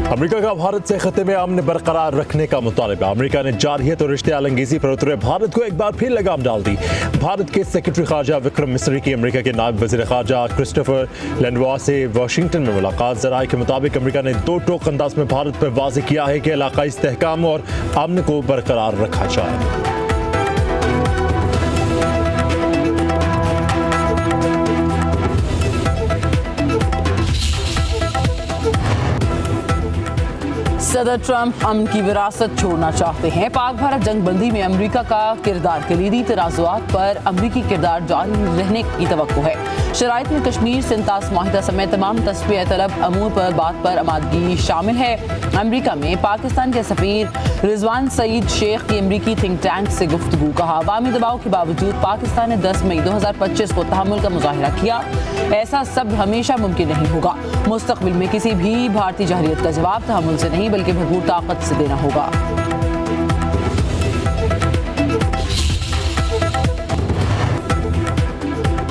America का भारत से खत्े में अमन बरकरार रखने का मुतालबा। अमेरिका ने जारहियत और रिश्ते आलंगेजी पर उतरे भारत को एक बार फिर लगाम डाल दी। भारत के सेक्रेटरी खारजा विक्रम मिस्री की अमेरिका के नायब वज़ीर खारजा क्रिस्टोफर लैंडवा से वाशिंगटन में मुलाकात। ज़राए के मुताबिक अमेरिका ने दो टोक अंदाज में भारत पर वाज़ेह किया है कि इलाक़ाई इस्तेहकाम और अमन को बरकरार रखा जाए। सदर ट्रंप अमन की विरासत छोड़ना चाहते हैं। पाक भारत जंगबंदी में अमेरिका का किरदार कलीदी तनाज़ुआत पर अमरीकी किरदार जारी रहने की तवक्को है। शराइत में कश्मीर सिंतास माहिदा समेत तमाम तस्वीर तलब अमूर पर बात पर आमादगी शामिल है। अमेरिका में पाकिस्तान के सफीर रिजवान सईद शेख की अमरीकी थिंक टैंक से गुफ्तगू। कहा, अवामी दबाव के बावजूद पाकिस्तान ने 10 मई 2025 को तहम्मुल का मुजाहिरा किया। ऐसा सब हमेशा मुमकिन नहीं होगा। मुस्तकबिल में किसी भी भारतीय जहरियत का जवाब तहम्मुल से नहीं बल्कि भरपूर ताकत से देना होगा।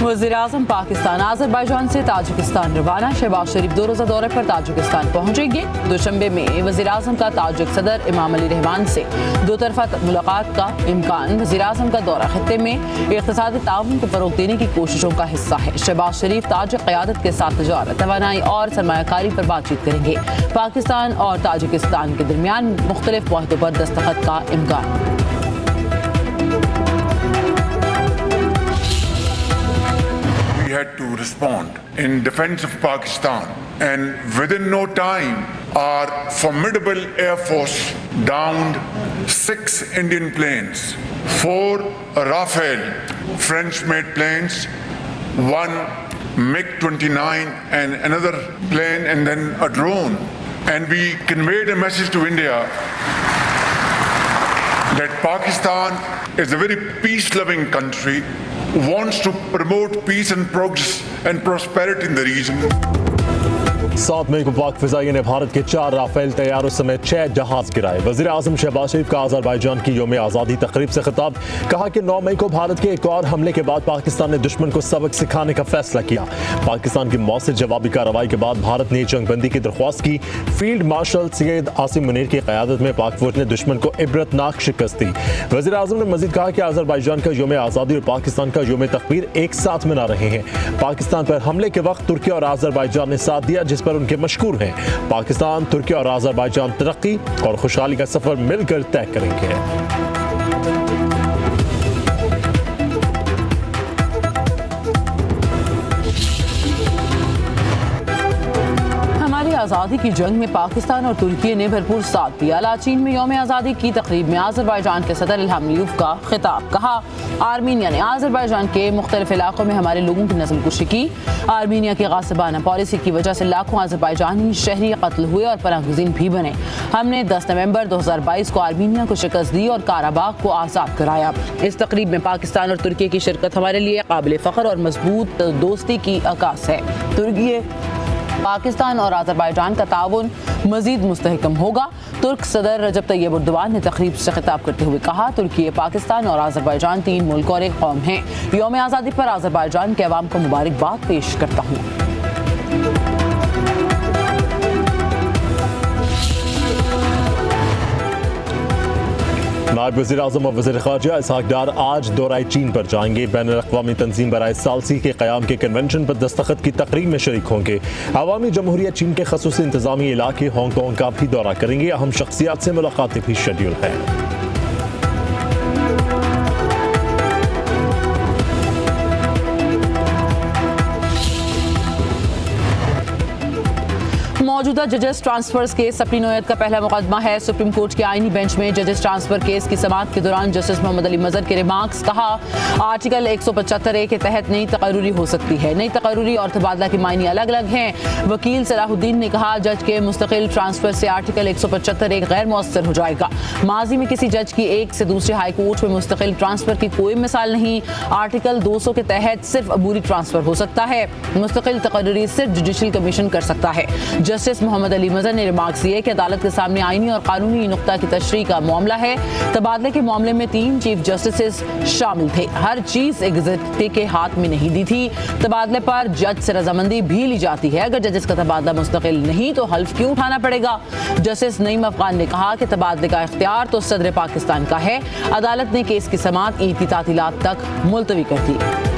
वज़ीर-ए-आज़म पाकिस्तान आज़रबाईजान से ताजिकिस्तान रवाना। शहबाज शरीफ 2 रोज़ा दौरे पर ताजिकिस्तान पहुंचेंगे। दुशंबे में वज़ीर-ए-आज़म का ताजिक सदर इमाम अली रहमान से दो तरफा मुलाकात का इम्कान। वज़ीर-ए-आज़म का दौरा खत्ते में इक़्तिसादी ताउन को फ़रोग़ देने की कोशिशों का हिस्सा है। शहबाज शरीफ ताजिक क़यादत के साथ तजारत, तवानाई और सरमायाकारी पर बातचीत करेंगे। पाकिस्तान और ताजिकिस्तान के दरमियान मुख्तलिफ मुआहदों पर दस्तखत का इम्कान। Had to respond in defense of Pakistan, and within no time our formidable air force downed 6 Indian planes, 4 Rafale French-made planes, 1 MiG-29 and another plane, and then a drone. And we conveyed a message to India that Pakistan is a very peace-loving country, wants to promote peace and progress and prosperity in the region. 7 मई को पाक फ़िज़ाइयों ने भारत के 4 Rafale तैयारों समेत 6 जहाज गिराए। वज़ीर-ए-आज़म शहबाज शरीफ का Azerbaijan की यौम आज़ादी तकरीब से खिताब। कहा कि 9 मई को भारत के एक और हमले के बाद पाकिस्तान ने दुश्मन को सबक सिखाने का फैसला किया। पाकिस्तान की मौसर जवाबी कार्रवाई के बाद भारत ने जंगबंदी की दरख्वास्त की। फील्ड मार्शल सैयद आसिम मुनीर की क़यादत में पाक फ़ौज ने दुश्मन को इबरतनाक शिकस्त दी। वज़ीर-ए-आज़म ने मज़ीद कहा कि आज़रबाईजान का यौम आज़ादी और पाकिस्तान का यौम तकबीर एक साथ मना रहे हैं। पाकिस्तान पर हमले के वक्त तुर्की और आज़रबाईजान ने साथ दिया, जिस पर उनके मशकूर हैं। पाकिस्तान, तुर्की और आज़रबाईजान तरक्की और खुशहाली का सफर मिलकर तय करेंगे। आज़ादी की जंग में पाकिस्तान और तुर्की ने भरपूर साथ दिया। लाचीन में यौम आज़ादी की तकरीब में आज़रबाईजान के सदर इल्हाम अलीयव का खिताब। कहा, आर्मीनिया ने आज़रबाईजान के मुख्तलिफ इलाकों में हमारे लोगों की नस्लकुशी की। आर्मीनिया की गासिबाना पॉलिसी की वजह से लाखों आज़रबाईजानी शहरी कत्ल हुए और पनाहगज़ीन भी बने। हमने 10 नवंबर 2022 को आर्मीनिया को शिकस्त दी और काराबाग को आज़ाद कराया। इस तकरीब में पाकिस्तान और तुर्की की शिरकत हमारे लिए काबिल फ़ख्र और मजबूत दोस्ती की अक्कास है। तुर्की पाकिस्तान और आज़रबाईजान का ताउन मज़ीद मुस्तहकम होगा। तुर्क सदर रजब तैयब एर्दोगान ने तकरीब से खिताब करते हुए कहा, तुर्की, पाकिस्तान और आज़रबाईजान 3 मुल्क और एक कौम हैं। यौम आज़ादी पर आज़रबाईजान के अवाम को मुबारकबाद पेश करता हूँ। नायब वज़ीर-ए-आज़म और वज़ीर ख़ारजा इसहाक़ डार आज दौराए चीन पर जाएंगे। बैनुल-अक़वामी तंज़ीम बराए सालसी के क़याम के कन्वेंशन पर दस्तखत की तकरीब में शरीक होंगे। अवामी जमहूरिया चीन के ख़ुसूसी इंतज़ामी इलाके हांगकांग का भी दौरा करेंगे। अहम शख्सियात से मुलाकातें भी शेड्यूल है। मौजूदा जजेस ट्रांसफर्स केस अपनी नौयत का पहला मुकदमा है। सुप्रीम कोर्ट के आईनी बेंच में जजेस ट्रांसफर केस की समाअत के दौरान जस्टिस मोहम्मद अली मजहर के रिमार्क्स। कहा, आर्टिकल 175A के तहत नई तकर्रुरी हो सकती है। नई तकर्रुरी और तबादला की मायने अलग अलग हैं। वकील सलाहुद्दीन ने कहा, जज के मुस्तकिल ट्रांसफर से आर्टिकल 175A गैर मौसर हो जाएगा। माजी में किसी जज की एक से दूसरे हाई कोर्ट में मुस्तकिल ट्रांसफर की कोई मिसाल नहीं। आर्टिकल 200 के तहत सिर्फ अबूरी ट्रांसफर हो सकता है। मुस्तकिल तकर्रुरी सिर्फ जुडिशल कमीशन कर सकता है। जस्टिस मोहम्मद अली मजहर ने रिमार्क्स दिए कि अदालत के सामने आईनी और कानूनी नुक्ता की तशरीह का मामला है। तबादले के मामले में 3 चीफ जस्टिस शामिल थे। हर चीज एग्जीक्यूटिव के हाथ में नहीं दी थी। तबादले पर जज से रजामंदी भी ली जाती है। अगर जजेस का तबादला मुस्तकिल नहीं तो हल्फ क्यों उठाना पड़ेगा? जस्टिस नईम अफगान ने कहा कि तबादले का इख्तियार तो सदर पाकिस्तान का है। अदालत ने केस की समाअत ईद की तातीलात तक मुलतवी कर दी।